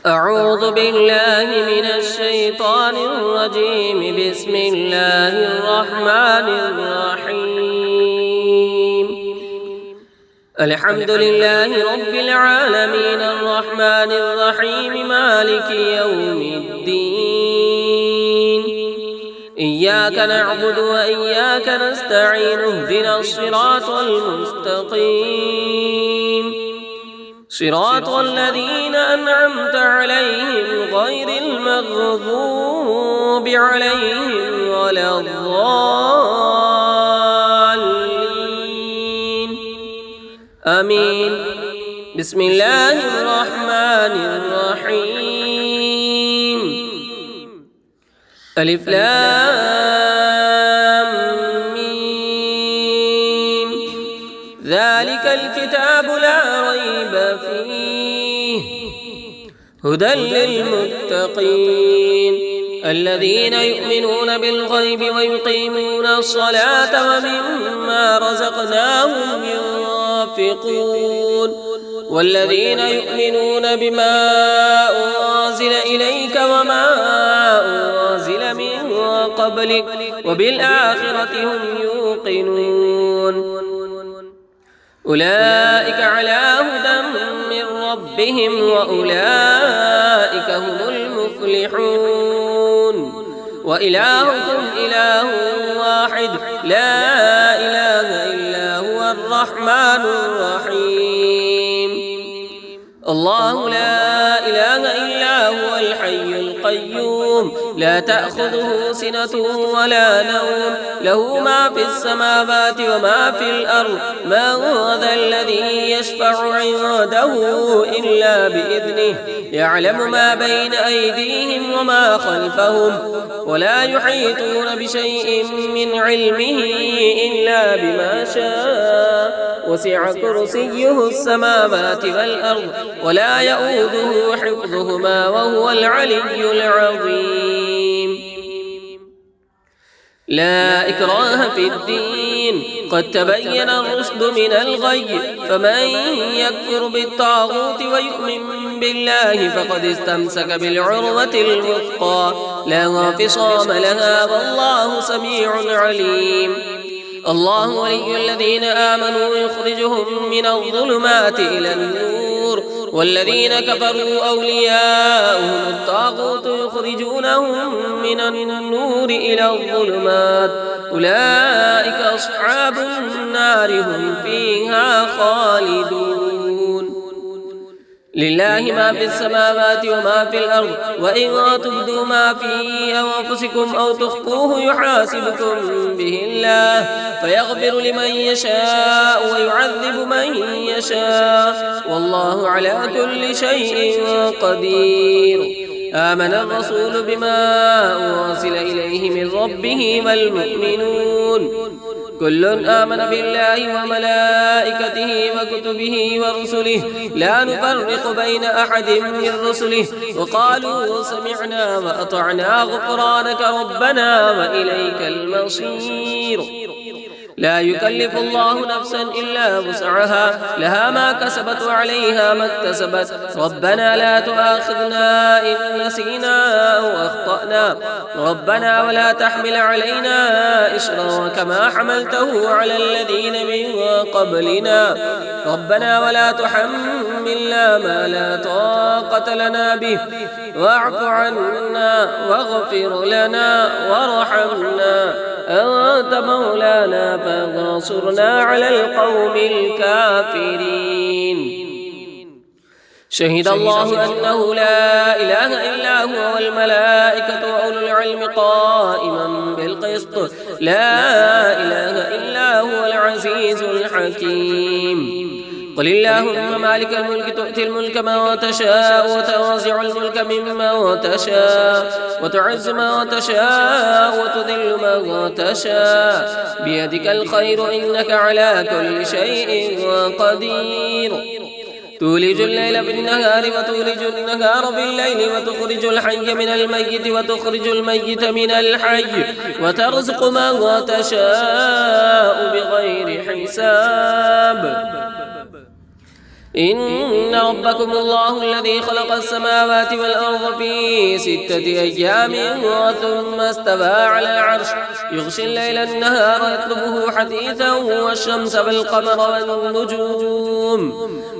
أعوذ بالله من الشيطان الرجيم. بسم الله الرحمن الرحيم. الحمد لله رب العالمين الرحمن الرحيم مالك يوم الدين. إياك نعبد وإياك نستعين. اهدنا الصراط المستقيم صراط الذين أنعمت عليهم غير المغضوب عليهم ولا الضالين آمين. بسم الله الرحمن الرحيم. ألف لام ميم. ذلك الكتاب لا ريب فيه هدى للمتقين الذين يؤمنون بالغيب ويقيمون الصلاة ومما رزقناهم ينفقون والذين يؤمنون بما أنزل إليك وما أنزل من قبلك وبالآخرة هم يوقنون أولئك على هدى من ربهم وأولئك هم المفلحون. وإلهكم إله واحد لا إله إلا هو الرحمن الرحيم. الله لا إله إلا هو الحي القيوم لا تأخذه سنة ولا نوم له ما في السماوات وما في الأرض. من ذا الذي يشفع عنده إلا بإذنه يعلم ما بين أيديهم وما خلفهم ولا يحيطون بشيء من علمه إلا بما شاء. وسع كرسيه السماوات والأرض ولا يؤوده حفظهما وهو العلي العظيم. لا إكراه في الدين قد تبين الرشد من الغي. فمن يكفر بالطاغوت ويؤمن بالله فقد استمسك بالعروة الوثقى لا انفصام لها والله سميع عليم. الله ولي الذين آمنوا يخرجهم من الظلمات إلى النور والذين كفروا أولياؤهم الطاغوت يخرجونهم من النور إلى الظلمات. أولئك أصحاب النار هم فيها خالدون. لله ما في السماوات وما في الأرض وإن تبدوا ما في أنفسكم أو تخفوه يحاسبكم به الله فيغفر لمن يشاء ويعذب من يشاء والله على كل شيء قدير. آمن الرسول بما أنزل إليه من ربه والمؤمنون كل آمن بالله وملائكته وكتبه ورسله لا نفرق بين أحد من رسله وقالوا سمعنا وأطعنا غفرانك ربنا وإليك المصير. لا يكلف الله نفسا إلا وسعها لها ما كسبت وعليها ما اكتسبت. ربنا لا تؤاخذنا إن نسينا أو أخطأنا ربنا ولا تحمل علينا إصرا كما حملته على الذين من قبلنا ربنا ولا تحملنا ما لا طاقة لنا به واعف عنا واغفر لنا وارحمنا أنت مولانا فانصرنا على القوم الكافرين. شهد الله أنه لا إله إلا هو والملائكة وأولو العلم قائما بالقسط لا إله إلا هو العزيز الحكيم. قل اللهم مالك الملك تؤتي الملك من تشاء وتنزع الملك ممن تشاء وتعز من تشاء وتذل من تشاء بيدك الخير إنك على كل شيء قدير. تولج الليل في النهار وتولج النهار في الليل وتخرج الحي من الميت وتخرج الميت من الحي وترزق من تشاء بغير حساب. إن ربكم الله الذي خلق السماوات والأرض في 6 أيام ثم استوى على العرش يغشي الليل النهار يطلبه حثيثا والشمس والقمر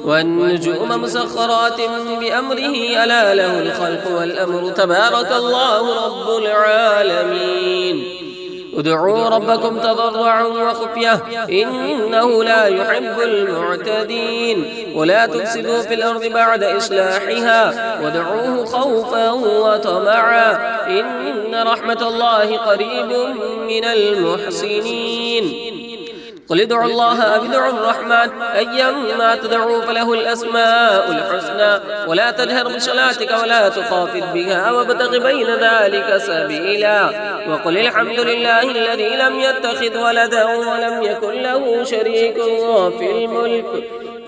والنجوم مسخرات بأمره ألا له الخلق والأمر تبارك الله رب العالمين. ادعوا ربكم تضرعا وخفية إنه لا يحب المعتدين ولا تفسدوا في الأرض بعد إصلاحها وادعوه خوفا وطمعا إن رحمة الله قريب من المحسنين. قل ادعوا الله أو ادعوا الرحمن أيما تدعوا فله الأسماء الحسنى ولا تجهر بصلاتك ولا تخافت بها وابتغ بين ذلك سبيلا. وقل الحمد لله الذي لم يتخذ ولدا ولم يكن له شريك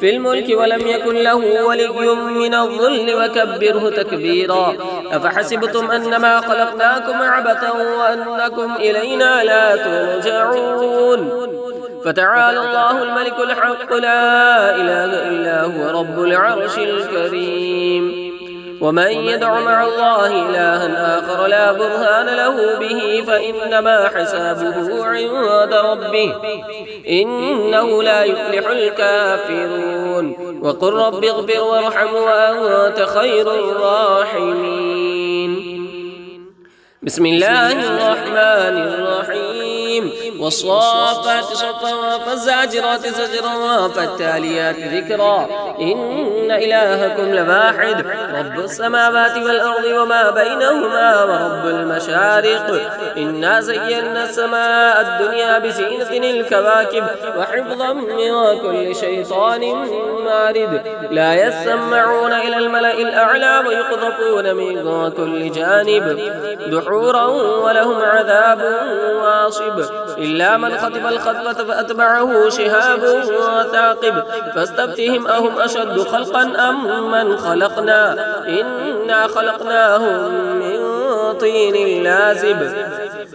في الملك ولم يكن له ولي من الظل وكبره تكبيرا. أفحسبتم أنما خلقناكم عبثا وأنكم إلينا لا ترجعون. فتعالى الله الملك الحق لا إله إلا هو رب العرش الكريم. ومن يدع مع الله إلها آخر لا برهان له به فإنما حسابه عند ربه إنه لا يفلح الكافرون. وقل رب اغفر وارحم وأنت خير الراحمين. بسم الله الرحمن الرحيم. والصافات صفا فالزاجرات زجرا فالتاليات ذكرا إن إلهكم لواحد رب السماوات والأرض وما بينهما ورب المشارق. إنا زينا السماء الدنيا بزينة الكواكب وحفظا من كل شيطان مارد. لا يسمعون إلى الملأ الأعلى ويقذفون من كل جانب دحورا ولهم عذاب واصب إلا من خطف الخطفة فأتبعه شهاب ثاقب. فاستفتهم أهم أشد خلقا أم من خلقنا إنا خلقناهم من طين لازب.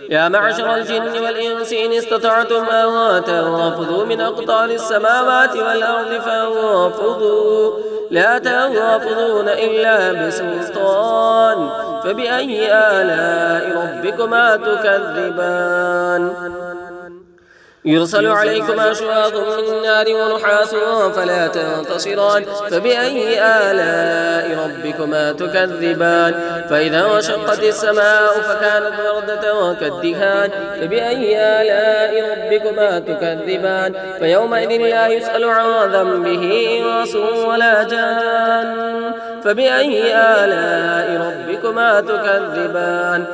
يا معشر الجن والإنس إن استطعتم أن تنفذوا من أقطار السماوات والأرض فانفذوا لا تنفذون إلا بسلطان. فبأي آلاء ربكما تكذبان؟ يرسل عليكما شواظ من نار ونحاس فلا تنتصران. فبأي آلاء ربكما تكذبان؟ فإذا انشقت السماء فكانت وردة كالدهان. فبأي آلاء ربكما تكذبان؟ فيومئذ لا يسأل عن ذنبه إنس ولا جان. فبأي آلاء ربكما تكذبان؟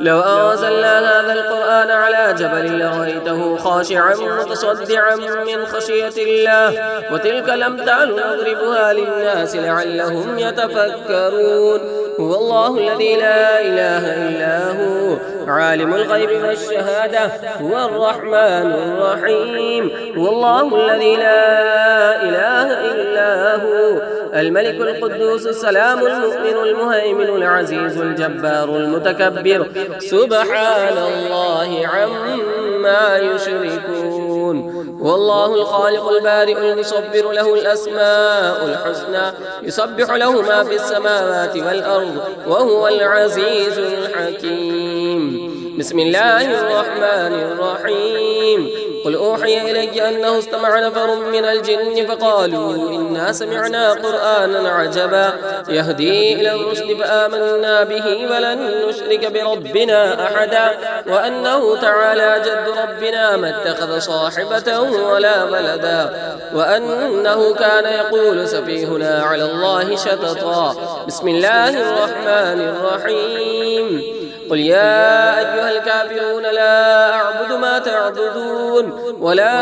لو أنزلنا هذا القرآن على جبل لرأيته خاشعا متصدعا من خشية الله وتلك الأمثال نضربها للناس لعلهم يتفكرون. هو الله الذي لا إله إلا هو عالم الغيب والشهادة هو الرحمن الرحيم. هو الله الذي لا إله إلا هو الملك القدوس السلام المؤمن المهيمن العزيز الجبار المتكبر سبحان الله عما يشركون. والله الخالق البارئ المصبر له الأسماء الحسنى يسبح له ما في السماوات والأرض وهو العزيز الحكيم. بسم الله الرحمن الرحيم. قل أوحي إلي أنه استمع نفر من الجن فقالوا إنا سمعنا قرآنا عجبا يهدي إلى الرشد فآمنا به ولن نشرك بربنا أحدا وأنه تعالى جد ربنا ما اتخذ صاحبة ولا ولدا وأنه كان يقول سفيهنا على الله شططا. بسم الله الرحمن الرحيم. قل يا أيها الكافرون لا أعبد ما تعبدون ولا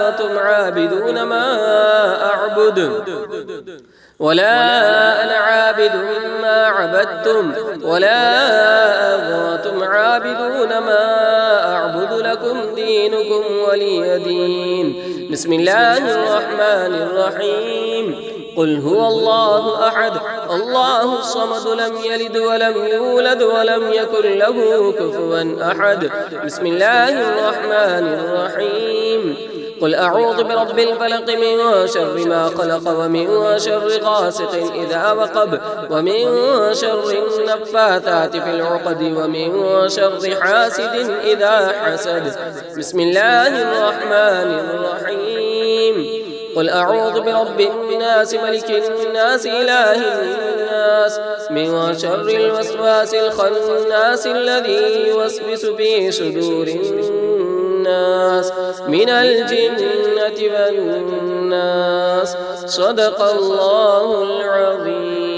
أنتم عابدون ما أعبد ولا أنا عابد ما عبدتم ولا أنتم عابدون ما أعبد لكم دينكم ولي دين. بسم الله الرحمن الرحيم. قل هو الله أحد الله الصمد لم يلد ولم يولد ولم يكن له كفوا أحد. بسم الله الرحمن الرحيم. قل أعوذ برب الفلق من شر ما خلق ومن شر غاسق إذا وقب ومن شر النفاثات في العقد ومن شر حاسد إذا حسد. بسم الله الرحمن الرحيم. قل أعوذ برب الناس ملك الناس إله الناس من شر الوسواس الخناس الذي يوسوس في صدور الناس من الجنة والناس. صدق الله العظيم.